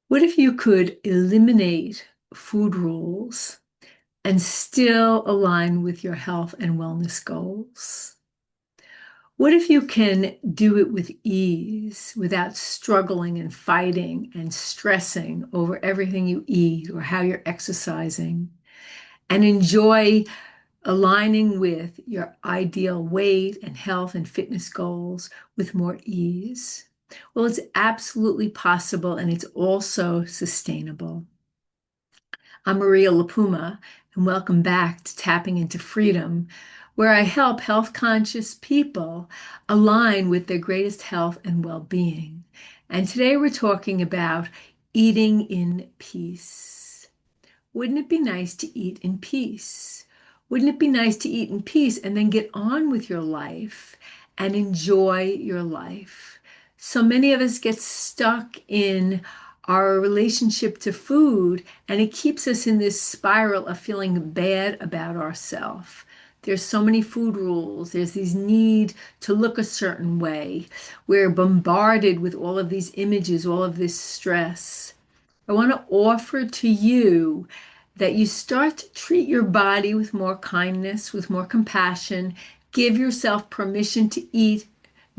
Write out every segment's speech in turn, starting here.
What if you could eliminate food rules and still align with your health and wellness goals? What if you can do it with ease without struggling and fighting and stressing over everything you eat or how you're exercising and enjoy aligning with your ideal weight and health and fitness goals with more ease? Well, it's absolutely possible and it's also sustainable. I'm Maria LiPuma, and welcome back to Tapping into Freedom, where I help health conscious people align with their greatest health and well being. And today we're talking about eating in peace. Wouldn't it be nice to eat in peace? Wouldn't it be nice to eat in peace and then get on with your life and enjoy your life? So many of us get stuck in our relationship to food, and it keeps us in this spiral of feeling bad about ourselves. There's so many food rules. There's these need to look a certain way. We're bombarded with all of these images, all of this stress. I want to offer to you that you start to treat your body with more kindness, with more compassion. Give yourself permission to eat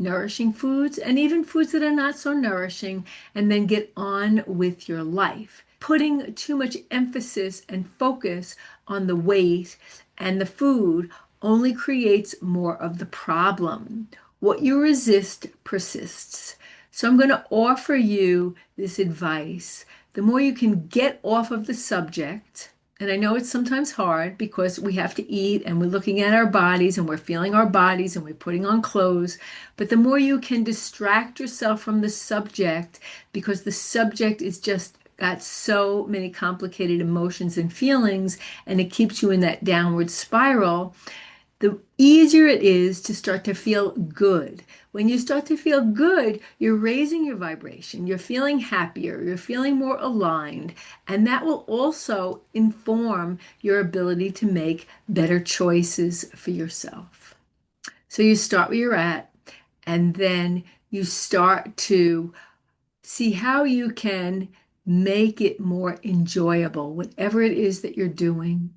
nourishing foods and even foods that are not so nourishing, and then get on with your life. Putting too much emphasis and focus on the weight and the food only creates more of the problem. What you resist persists. So I'm going to offer you this advice. The more you can get off of the subject, and I know it's sometimes hard because we have to eat and we're looking at our bodies and we're feeling our bodies and we're putting on clothes, but the more you can distract yourself from the subject, because the subject is just got so many complicated emotions and feelings, and it keeps you in that downward spiral, the easier it is to start to feel good. When you start to feel good, you're raising your vibration, you're feeling happier, you're feeling more aligned, and that will also inform your ability to make better choices for yourself. So you start where you're at, and then you start to see how you can make it more enjoyable, whatever it is that you're doing,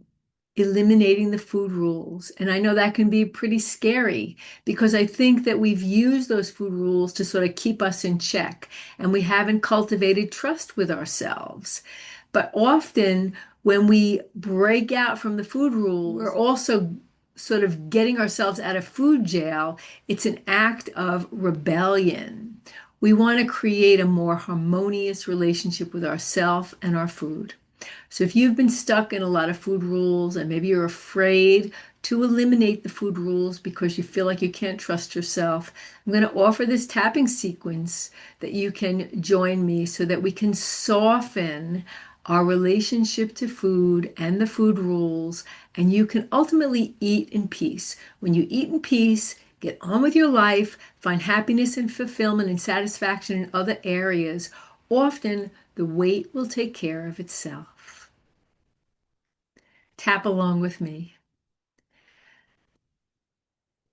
eliminating the food rules. And I know that can be pretty scary because I think that we've used those food rules to sort of keep us in check, and we haven't cultivated trust with ourselves. But often when we break out from the food rules, we're also sort of getting ourselves out of food jail. It's an act of rebellion. We want to create a more harmonious relationship with ourselves and our food. So if you've been stuck in a lot of food rules and maybe you're afraid to eliminate the food rules because you feel like you can't trust yourself, I'm going to offer this tapping sequence that you can join me so that we can soften our relationship to food and the food rules, and you can ultimately eat in peace. When you eat in peace, get on with your life, find happiness and fulfillment and satisfaction in other areas, often the weight will take care of itself. Tap along with me.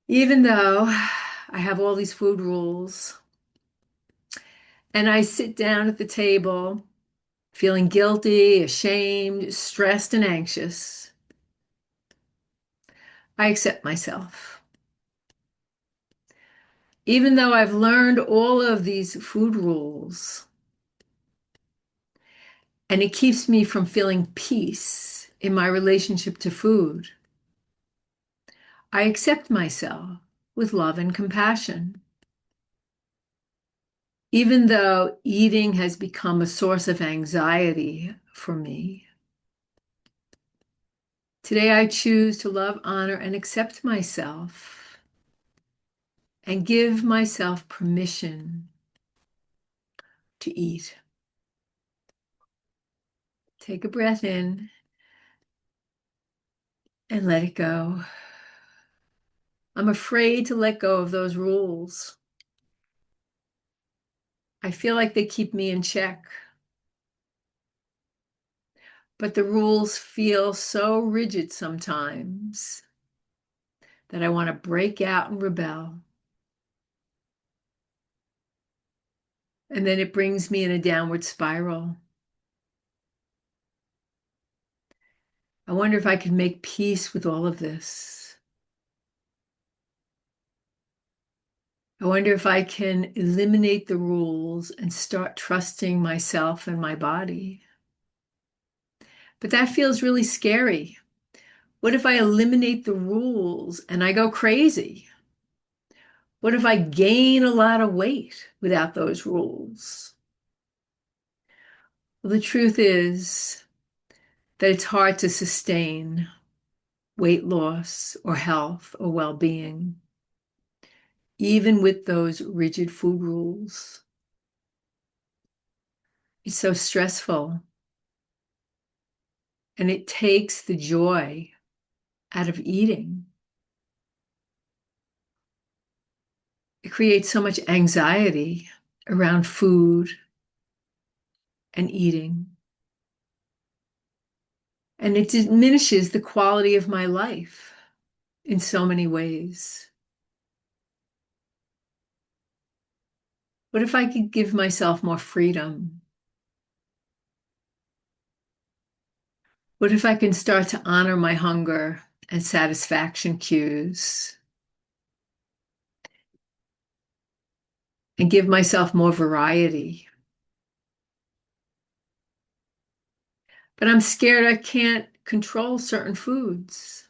Even though I have all these food rules and I sit down at the table feeling guilty, ashamed, stressed, and anxious, I accept myself. Even though I've learned all of these food rules and it keeps me from feeling peace in my relationship to food, I accept myself with love and compassion. Even though eating has become a source of anxiety for me, today I choose to love, honor, and accept myself and give myself permission to eat. Take a breath in and let it go. I'm afraid to let go of those rules. I feel like they keep me in check. But the rules feel so rigid sometimes that I want to break out and rebel. And then it brings me in a downward spiral. I wonder if I could make peace with all of this. I wonder if I can eliminate the rules and start trusting myself and my body. But that feels really scary. What if I eliminate the rules and I go crazy? What if I gain a lot of weight without those rules? Well, the truth is that it's hard to sustain weight loss or health or well-being, even with those rigid food rules. It's so stressful, and it takes the joy out of eating. It creates so much anxiety around food and eating. And it diminishes the quality of my life in so many ways. What if I could give myself more freedom? What if I can start to honor my hunger and satisfaction cues and give myself more variety? But I'm scared I can't control certain foods.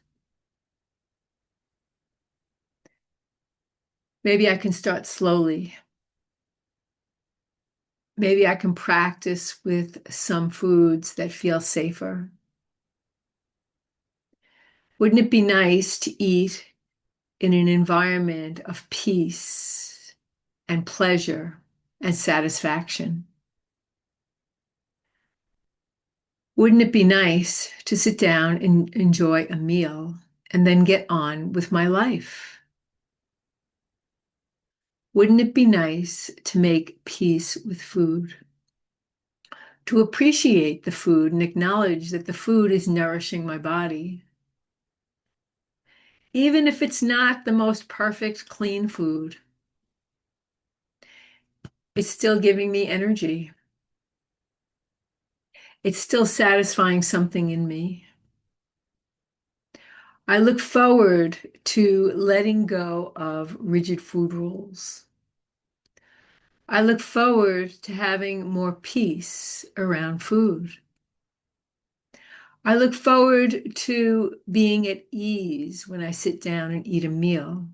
Maybe I can start slowly. Maybe I can practice with some foods that feel safer. Wouldn't it be nice to eat in an environment of peace and pleasure and satisfaction? Wouldn't it be nice to sit down and enjoy a meal and then get on with my life? Wouldn't it be nice to make peace with food? To appreciate the food and acknowledge that the food is nourishing my body. Even if it's not the most perfect, clean food, it's still giving me energy. It's still satisfying something in me. I look forward to letting go of rigid food rules. I look forward to having more peace around food. I look forward to being at ease when I sit down and eat a meal.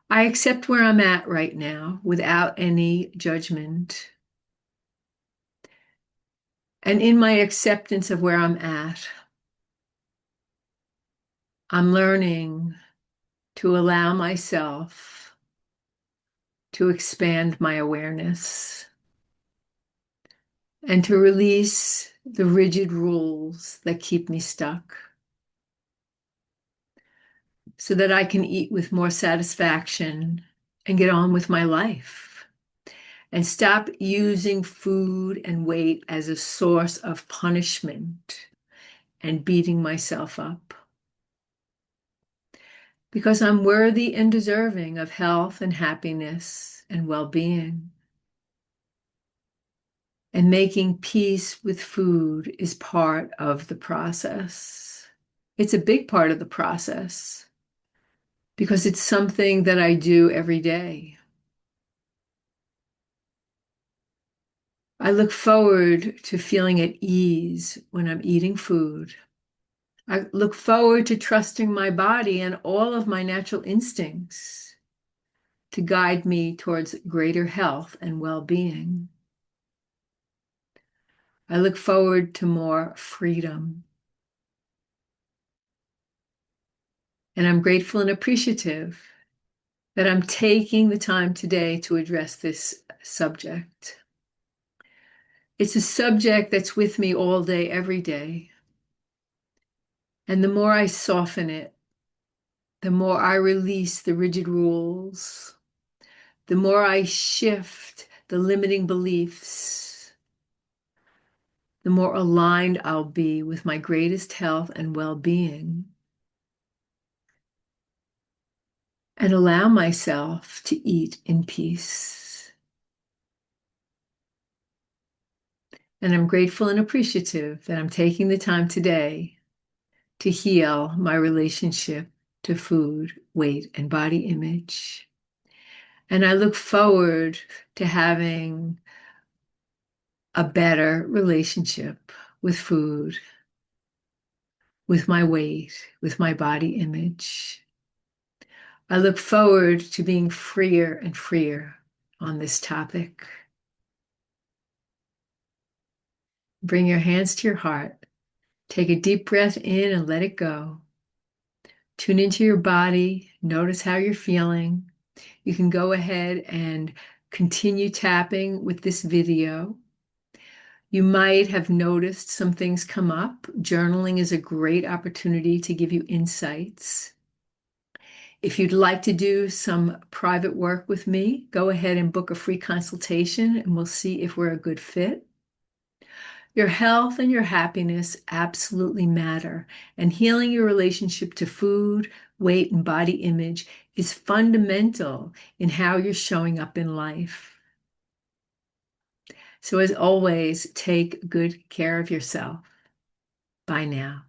I accept where I'm at right now without any judgment. And in my acceptance of where I'm at, I'm learning to allow myself to expand my awareness and to release the rigid rules that keep me stuck so that I can eat with more satisfaction and get on with my life and stop using food and weight as a source of punishment and beating myself up. Because I'm worthy and deserving of health and happiness and well-being. And making peace with food is part of the process. It's a big part of the process because it's something that I do every day. I look forward to feeling at ease when I'm eating food. I look forward to trusting my body and all of my natural instincts to guide me towards greater health and well-being. I look forward to more freedom. And I'm grateful and appreciative that I'm taking the time today to address this subject. It's a subject that's with me all day, every day. And the more I soften it, the more I release the rigid rules, the more I shift the limiting beliefs, the more aligned I'll be with my greatest health and well-being, and allow myself to eat in peace. And I'm grateful and appreciative that I'm taking the time today to heal my relationship to food, weight, and body image. And I look forward to having a better relationship with food, with my weight, with my body image. I look forward to being freer and freer on this topic. Bring your hands to your heart. Take a deep breath in and let it go. Tune into your body. Notice how you're feeling. You can go ahead and continue tapping with this video. You might have noticed some things come up. Journaling is a great opportunity to give you insights. If you'd like to do some private work with me, go ahead and book a free consultation and we'll see if we're a good fit. Your health and your happiness absolutely matter, and healing your relationship to food, weight, and body image is fundamental in how you're showing up in life. So as always, take good care of yourself. Bye now.